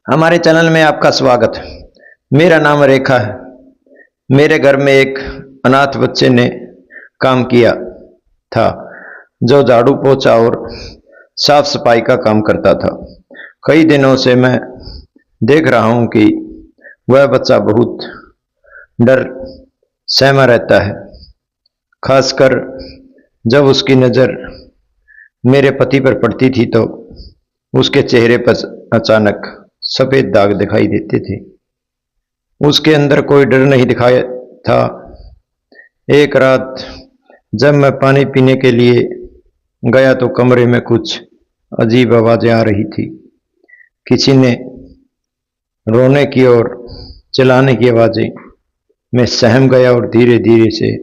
हमारे चैनल में आपका स्वागत है। मेरा नाम रेखा है। मेरे घर में एक अनाथ बच्चे ने काम किया था जो झाड़ू पोछा और साफ सफाई का काम करता था। कई दिनों से मैं देख रहा हूं कि वह बच्चा बहुत डर सहमा रहता है, खासकर जब उसकी नज़र मेरे पति पर पड़ती थी तो उसके चेहरे पर अचानक सफेद दाग दिखाई देते थे। उसके अंदर कोई डर नहीं दिखाया था। एक रात जब मैं पानी पीने के लिए गया तो कमरे में कुछ अजीब आवाजें आ रही थी। किसी ने रोने की और चिल्लाने की आवाजें। मैं सहम गया और धीरे धीरे से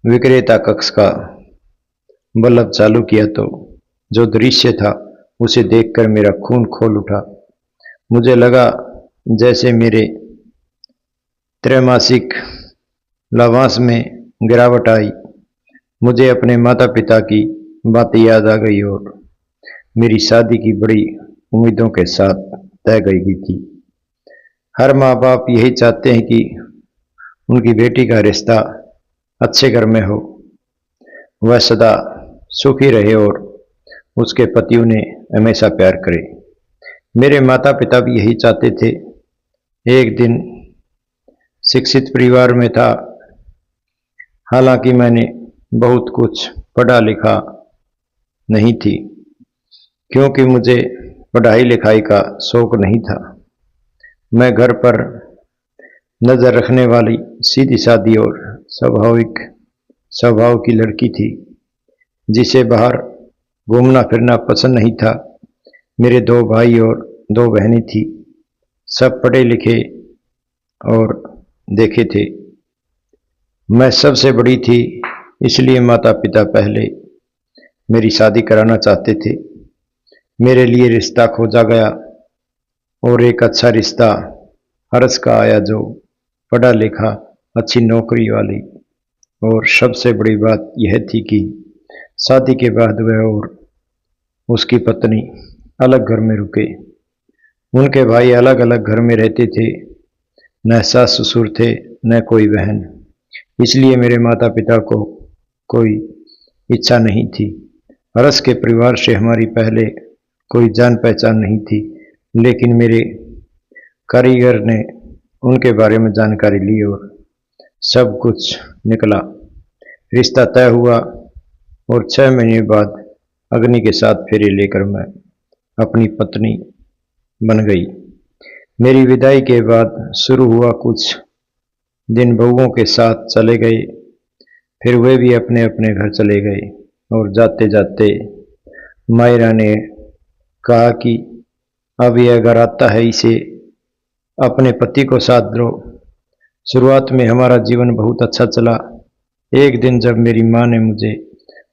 विक्रेता कक्ष का बल्ब चालू किया तो जो दृश्य था उसे देखकर मेरा खून खौल उठा। मुझे लगा जैसे मेरे त्रैमासिक लाभांश में गिरावट आई। मुझे अपने माता पिता की बातें याद आ गई और मेरी शादी की बड़ी उम्मीदों के साथ तय गई थी। हर माँ बाप यही चाहते हैं कि उनकी बेटी का रिश्ता अच्छे घर में हो, वह सदा सुखी रहे और उसके पति उन्हें हमेशा प्यार करे। मेरे माता पिता भी यही चाहते थे। एक दिन शिक्षित परिवार में था, हालांकि मैंने बहुत कुछ पढ़ा लिखा नहीं थी क्योंकि मुझे पढ़ाई लिखाई का शौक नहीं था। मैं घर पर नजर रखने वाली सीधी सादी और स्वाभाविक स्वभाव की लड़की थी जिसे बाहर घूमना फिरना पसंद नहीं था। मेरे 2 भाई और 2 बहनें थी। सब पढ़े लिखे और देखे थे। मैं सबसे बड़ी थी, इसलिए माता पिता पहले मेरी शादी कराना चाहते थे। मेरे लिए रिश्ता खोजा गया और एक अच्छा रिश्ता हर्ष का आया जो पढ़ा लिखा, अच्छी नौकरी वाली। और सबसे बड़ी बात यह थी कि शादी के बाद वह और उसकी पत्नी अलग घर में रुके। उनके भाई अलग अलग घर में रहते थे, न सास ससुर थे न कोई बहन। इसलिए मेरे माता पिता को कोई इच्छा नहीं थी। हर्ष के परिवार से हमारी पहले कोई जान पहचान नहीं थी, लेकिन मेरे कारीगर ने उनके बारे में जानकारी ली और सब कुछ निकला। रिश्ता तय हुआ और 6 महीने बाद अग्नि के साथ फेरे लेकर मैं अपनी पत्नी बन गई। मेरी विदाई के बाद शुरू हुआ कुछ दिन बहुओं के साथ चले गए, फिर वे भी अपने अपने घर चले गए और जाते जाते मायरा ने कहा कि अब यह घर आता है, इसे अपने पति को साथ दो। शुरुआत में हमारा जीवन बहुत अच्छा चला। एक दिन जब मेरी माँ ने मुझे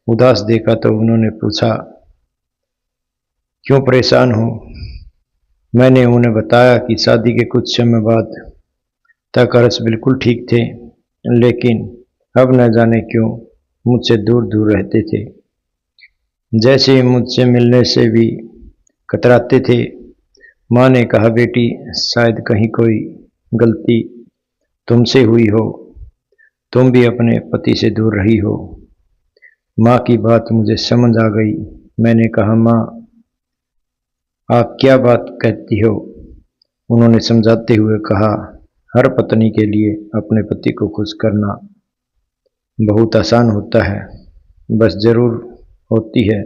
उदास देखा तो उन्होंने पूछा, क्यों परेशान हो? मैंने उन्हें बताया कि शादी के कुछ समय बाद तक हर्ष बिल्कुल ठीक थे, लेकिन अब न जाने क्यों मुझसे दूर दूर रहते थे। जैसे ही मुझसे मिलने से भी कतराते थे। माँ ने कहा, बेटी शायद कहीं कोई गलती तुमसे हुई हो, तुम भी अपने पति से दूर रही हो। माँ की बात मुझे समझ आ गई। मैंने कहा, माँ आप क्या बात कहती हो? उन्होंने समझाते हुए कहा, हर पत्नी के लिए अपने पति को खुश करना बहुत आसान होता है, बस जरूर होती है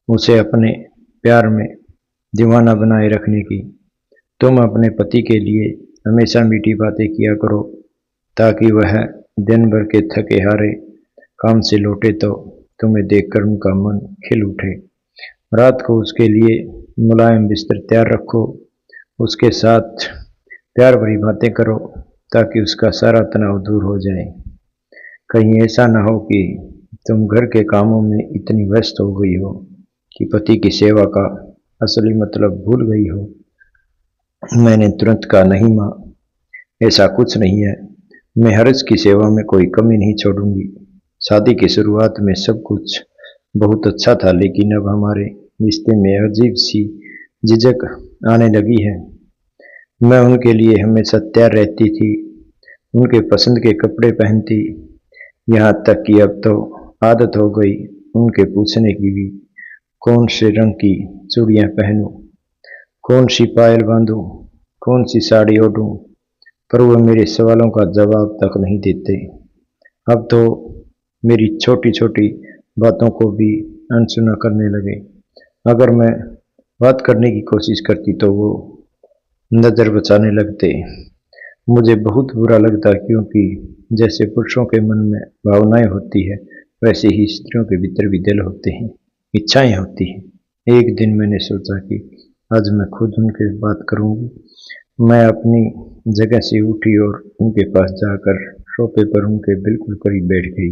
उसे अपने प्यार में दीवाना बनाए रखने की। तुम अपने पति के लिए हमेशा मीठी बातें किया करो ताकि वह दिन भर के थके हारे काम से लौटे तो तुम्हें देखकर उनका मन खिल उठे। रात को उसके लिए मुलायम बिस्तर तैयार रखो, उसके साथ प्यार भरी बातें करो ताकि उसका सारा तनाव दूर हो जाए। कहीं ऐसा ना हो कि तुम घर के कामों में इतनी व्यस्त हो गई हो कि पति की सेवा का असली मतलब भूल गई हो। मैंने तुरंत कहा, नहीं माँ, ऐसा कुछ नहीं है। मैं हर्ष की सेवा में कोई कमी नहीं छोड़ूंगी। शादी की शुरुआत में सब कुछ बहुत अच्छा था, लेकिन अब हमारे रिश्ते में अजीब सी झिझक आने लगी है। मैं उनके लिए हमेशा तैयार रहती थी, उनके पसंद के कपड़े पहनती, यहाँ तक कि अब तो आदत हो गई उनके पूछने की भी, कौन से रंग की चूड़ियाँ पहनूं, कौन सी पायल बांधूं, कौन सी साड़ी ओढ़ूं, पर वो मेरे सवालों का जवाब तक नहीं देते। अब तो मेरी छोटी छोटी बातों को भी अनसुना करने लगे। अगर मैं बात करने की कोशिश करती तो वो नज़र बचाने लगते। मुझे बहुत बुरा लगता, क्योंकि जैसे पुरुषों के मन में भावनाएं होती है, वैसे ही स्त्रियों के भीतर भी दिल होते हैं, इच्छाएं होती हैं। एक दिन मैंने सोचा कि आज मैं खुद उनके बात करूंगी। मैं अपनी जगह से उठी और उनके पास जाकर सोफे पर उनके बिल्कुल करीब बैठ गई।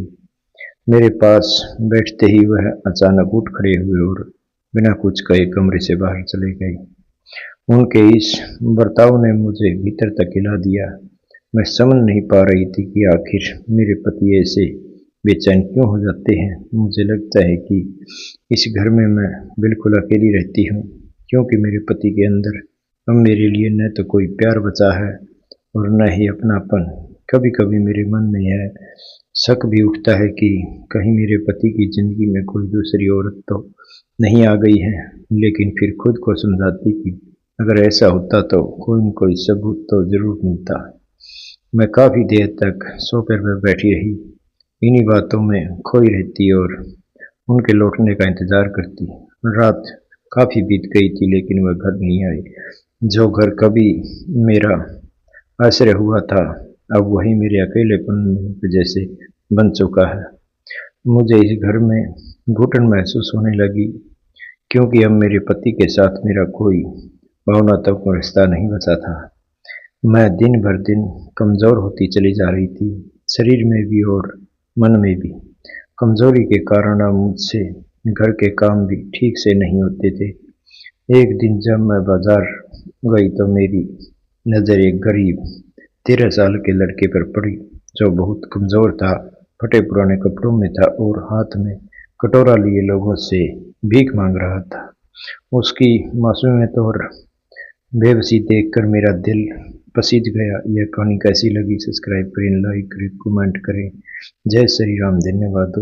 मेरे पास बैठते ही वह अचानक उठ खड़े हुए और बिना कुछ कहे कमरे से बाहर चले गए। उनके इस बर्ताव ने मुझे भीतर तक हिला दिया। मैं समझ नहीं पा रही थी कि आखिर मेरे पति ऐसे बेचैन क्यों हो जाते हैं। मुझे लगता है कि इस घर में मैं बिल्कुल अकेली रहती हूँ, क्योंकि मेरे पति के अंदर अब मेरे लिए न तो कोई प्यार बचा है और न ही अपनापन। कभी कभी मेरे मन में यह शक भी उठता है कि कहीं मेरे पति की जिंदगी में कोई दूसरी औरत तो नहीं आ गई है, लेकिन फिर खुद को समझाती कि अगर ऐसा होता तो कोई न कोई सबूत तो जरूर मिलता। मैं काफ़ी देर तक सोफे पर बैठी रही, इन्हीं बातों में खोई रहती और उनके लौटने का इंतजार करती। रात काफ़ी बीत गई थी, लेकिन वह घर नहीं आए। जो घर कभी मेरा आश्रय हुआ था, अब वही मेरे अकेलेपन में वजह से बन चुका है। मुझे इस घर में घुटन महसूस होने लगी, क्योंकि अब मेरे पति के साथ मेरा कोई भावनात्मक रिश्ता नहीं बचा था। मैं दिन भर दिन कमज़ोर होती चली जा रही थी, शरीर में भी और मन में भी। कमज़ोरी के कारण अब मुझसे घर के काम भी ठीक से नहीं होते थे। एक दिन जब मैं बाजार गई तो मेरी नज़र एक गरीब 13 साल के लड़के पर पड़ी, जो बहुत कमज़ोर था, फटे पुराने कपड़ों में था और हाथ में कटोरा लिए लोगों से भीख मांग रहा था। उसकी मासूमियत और बेबसी देखकर मेरा दिल पसीज गया। यह कहानी कैसी लगी? सब्सक्राइब करें, लाइक करें, कमेंट करें। जय श्री राम। धन्यवाद दोस्तों।